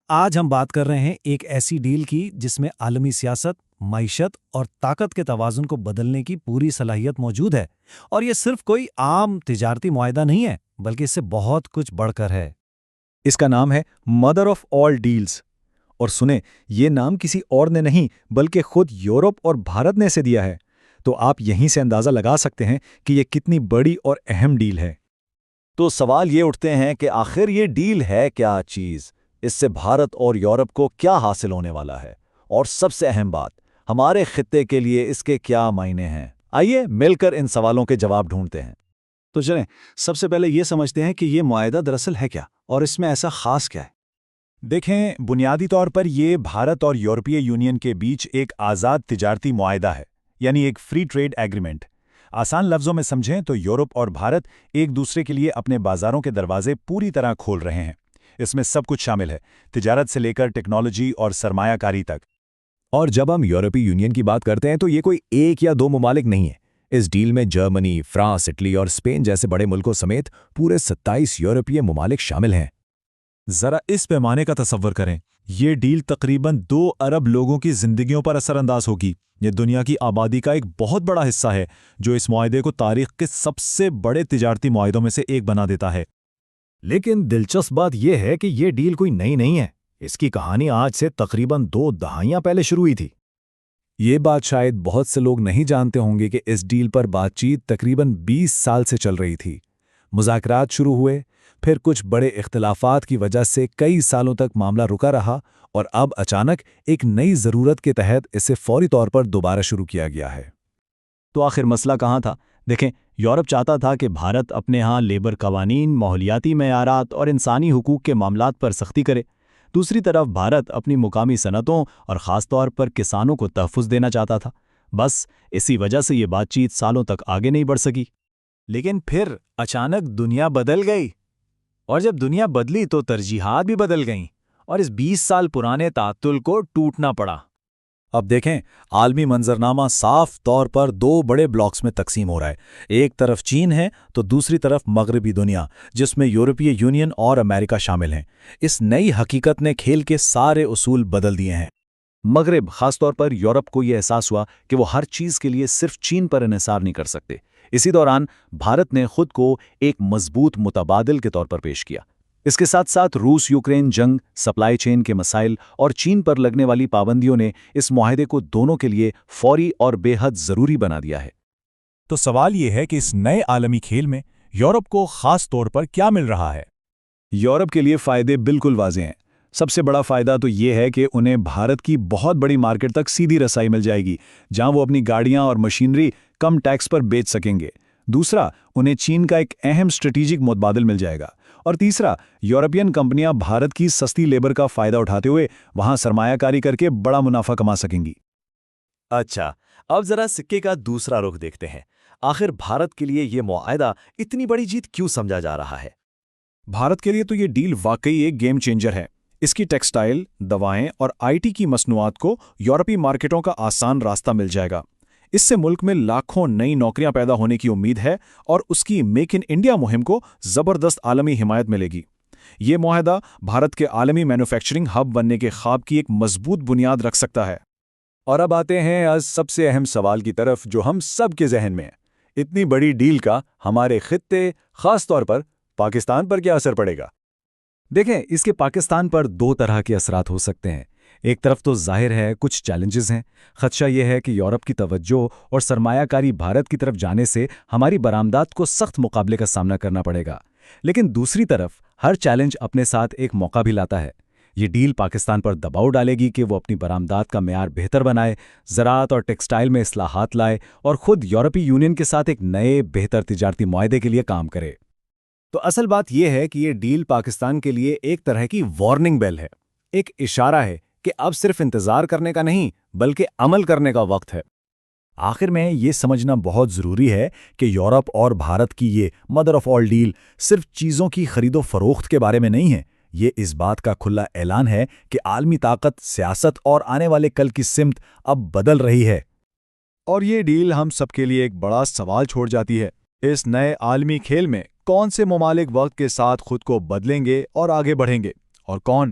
آج ہم بات کر رہے ہیں ایک ایسی ڈیل کی جس میں عالمی سیاست، معیشت اور طاقت کے توازن کو بدلنے کی پوری صلاحیت موجود ہے، اور یہ صرف کوئی عام تجارتی معاہدہ نہیں ہے بلکہ اس سے بہت کچھ بڑھ کر ہے۔ اس کا نام ہے مدر آف آل ڈیلز۔ اور سنیں، یہ نام کسی اور نے نہیں بلکہ خود یورپ اور بھارت نے اسے دیا ہے۔ تو آپ یہیں سے اندازہ لگا سکتے ہیں کہ یہ کتنی بڑی اور اہم ڈیل ہے۔ تو سوال یہ اٹھتے ہیں کہ آخر یہ ڈیل ہے کیا چیز؟ اس سے بھارت اور یورپ کو کیا حاصل ہونے والا ہے؟ اور سب سے اہم بات، ہمارے خطے کے لیے اس کے کیا معنی ہیں؟ آئیے مل کر ان سوالوں کے جواب ڈھونڈتے ہیں۔ تو چلیں سب سے پہلے یہ سمجھتے ہیں کہ یہ معاہدہ دراصل ہے کیا اور اس میں ایسا خاص کیا ہے۔ دیکھیں، بنیادی طور پر یہ بھارت اور یورپی یونین کے بیچ ایک آزاد تجارتی معاہدہ ہے، یعنی ایک فری ٹریڈ ایگریمنٹ۔ آسان لفظوں میں سمجھیں تو یورپ اور بھارت ایک دوسرے کے لیے اپنے بازاروں کے دروازے پوری طرح کھول رہے ہیں۔ اس میں سب کچھ شامل ہے، تجارت سے لے کر ٹیکنالوجی اور سرمایہ کاری تک۔ اور جب ہم یورپی یونین کی بات کرتے ہیں تو یہ کوئی ایک یا دو ممالک نہیں ہے۔ اس ڈیل میں جرمنی، فرانس، اٹلی اور اسپین جیسے بڑے ملکوں سمیت پورے 27 یورپی ممالک شامل ہیں۔ ذرا اس پیمانے کا تصور کریں، یہ ڈیل تقریباً 2 ارب لوگوں کی زندگیوں پر اثر انداز ہوگی۔ یہ دنیا کی آبادی کا ایک بہت بڑا حصہ ہے، جو اس معاہدے کو تاریخ کے سب سے بڑے تجارتی معاہدوں میں سے ایک بنا دیتا ہے۔ لیکن دلچسپ بات یہ ہے کہ یہ ڈیل کوئی نئی نہیں ہے۔ اس کی کہانی آج سے تقریباً 2 دہائیاں پہلے شروع ہوئی تھی۔ یہ بات شاید بہت سے لوگ نہیں جانتے ہوں گے کہ اس ڈیل پر بات چیت تقریباً 20 سال سے چل رہی تھی۔ مذاکرات شروع ہوئے، پھر کچھ بڑے اختلافات کی وجہ سے کئی سالوں تک معاملہ رکا رہا، اور اب اچانک ایک نئی ضرورت کے تحت اسے فوری طور پر دوبارہ شروع کیا گیا ہے۔ تو آخر مسئلہ کہاں تھا؟ دیکھیں، یورپ چاہتا تھا کہ بھارت اپنے ہاں لیبر قوانین، ماحولیاتی معیارات اور انسانی حقوق کے معاملات پر سختی کرے۔ دوسری طرف بھارت اپنی مقامی صنعتوں اور خاص طور پر کسانوں کو تحفظ دینا چاہتا تھا۔ بس اسی وجہ سے یہ بات چیت سالوں تک آگے نہیں بڑھ سکی۔ لیکن پھر اچانک دنیا بدل گئی، اور جب دنیا بدلی تو ترجیحات بھی بدل گئیں، اور اس 20 سال پرانے تعطل کو ٹوٹنا پڑا۔ اب دیکھیں، عالمی منظرنامہ صاف طور پر 2 بڑے بلاکس میں تقسیم ہو رہا ہے۔ ایک طرف چین ہے تو دوسری طرف مغربی دنیا، جس میں یورپی یونین اور امریکہ شامل ہیں۔ اس نئی حقیقت نے کھیل کے سارے اصول بدل دیے ہیں۔ مغرب، خاص طور پر یورپ کو یہ احساس ہوا کہ وہ ہر چیز کے لیے صرف چین پر انحصار نہیں کر سکتے۔ اسی دوران بھارت نے خود کو ایک مضبوط متبادل کے طور پر پیش کیا۔ اس کے ساتھ ساتھ روس یوکرین جنگ، سپلائی چین کے مسائل اور چین پر لگنے والی پابندیوں نے اس معاہدے کو دونوں کے لیے فوری اور بے حد ضروری بنا دیا ہے۔ تو سوال یہ ہے کہ اس نئے عالمی کھیل میں یورپ کو خاص طور پر کیا مل رہا ہے؟ یورپ کے لیے فائدے بالکل واضح ہیں۔ سب سے بڑا فائدہ تو یہ ہے کہ انہیں بھارت کی بہت بڑی مارکیٹ تک سیدھی رسائی مل جائے گی، جہاں وہ اپنی گاڑیاں اور مشینری کم ٹیکس پر بیچ سکیں گے۔ دوسرا، انہیں چین کا ایک اہم اسٹریٹجک متبادل مل جائے گا۔ اور تیسرا، یورپین کمپنیاں بھارت کی سستی لیبر کا فائدہ اٹھاتے ہوئے وہاں سرمایہ کاری کر کے بڑا منافع کما سکیں گی۔ اچھا، اب ذرا سکے کا دوسرا رخ دیکھتے ہیں۔ آخر بھارت کے لیے یہ معاہدہ اتنی بڑی جیت کیوں سمجھا جا رہا ہے؟ بھارت کے لیے تو یہ ڈیل واقعی ایک گیم چینجر ہے۔ اس کی ٹیکسٹائل، دوائیں اور آئی ٹی کی مصنوعات کو یورپی مارکیٹوں کا آسان راستہ مل جائے گا۔ اس سے ملک میں لاکھوں نئی نوکریاں پیدا ہونے کی امید ہے، اور اس کی میک ان انڈیا مہم کو زبردست عالمی حمایت ملے گی۔ یہ معاہدہ بھارت کے عالمی مینوفیکچرنگ ہب بننے کے خواب کی ایک مضبوط بنیاد رکھ سکتا ہے۔ اور اب آتے ہیں آج سب سے اہم سوال کی طرف، جو ہم سب کے ذہن میں ہے۔ اتنی بڑی ڈیل کا ہمارے خطے، خاص طور پر پاکستان پر کیا اثر پڑے گا؟ دیکھیں، اس کے پاکستان پر 2 طرح کے اثرات ہو سکتے ہیں۔ ایک طرف تو ظاہر ہے کچھ چیلنجز ہیں۔ خدشہ یہ ہے کہ یورپ کی توجہ اور سرمایہ کاری بھارت کی طرف جانے سے ہماری برآمدات کو سخت مقابلے کا سامنا کرنا پڑے گا۔ لیکن دوسری طرف ہر چیلنج اپنے ساتھ ایک موقع بھی لاتا ہے۔ یہ ڈیل پاکستان پر دباؤ ڈالے گی کہ وہ اپنی برآمدات کا معیار بہتر بنائے، زراعت اور ٹیکسٹائل میں اصلاحات لائے، اور خود یورپی یونین کے ساتھ ایک نئے بہتر تجارتی معاہدے کے لیے کام کرے۔ تو اصل بات یہ ہے کہ یہ ڈیل پاکستان کے لیے ایک طرح کی وارننگ بیل ہے، ایک اشارہ ہے کہ اب صرف انتظار کرنے کا نہیں بلکہ عمل کرنے کا وقت ہے۔ آخر میں یہ سمجھنا بہت ضروری ہے کہ یورپ اور بھارت کی یہ مدر آف آل ڈیل صرف چیزوں کی خرید و فروخت کے بارے میں نہیں ہے۔ یہ اس بات کا کھلا اعلان ہے کہ عالمی طاقت، سیاست اور آنے والے کل کی سمت اب بدل رہی ہے۔ اور یہ ڈیل ہم سب کے لیے ایک بڑا سوال چھوڑ جاتی ہے۔ اس نئے عالمی کھیل میں کون سے ممالک وقت کے ساتھ خود کو بدلیں گے اور آگے بڑھیں گے، اور کون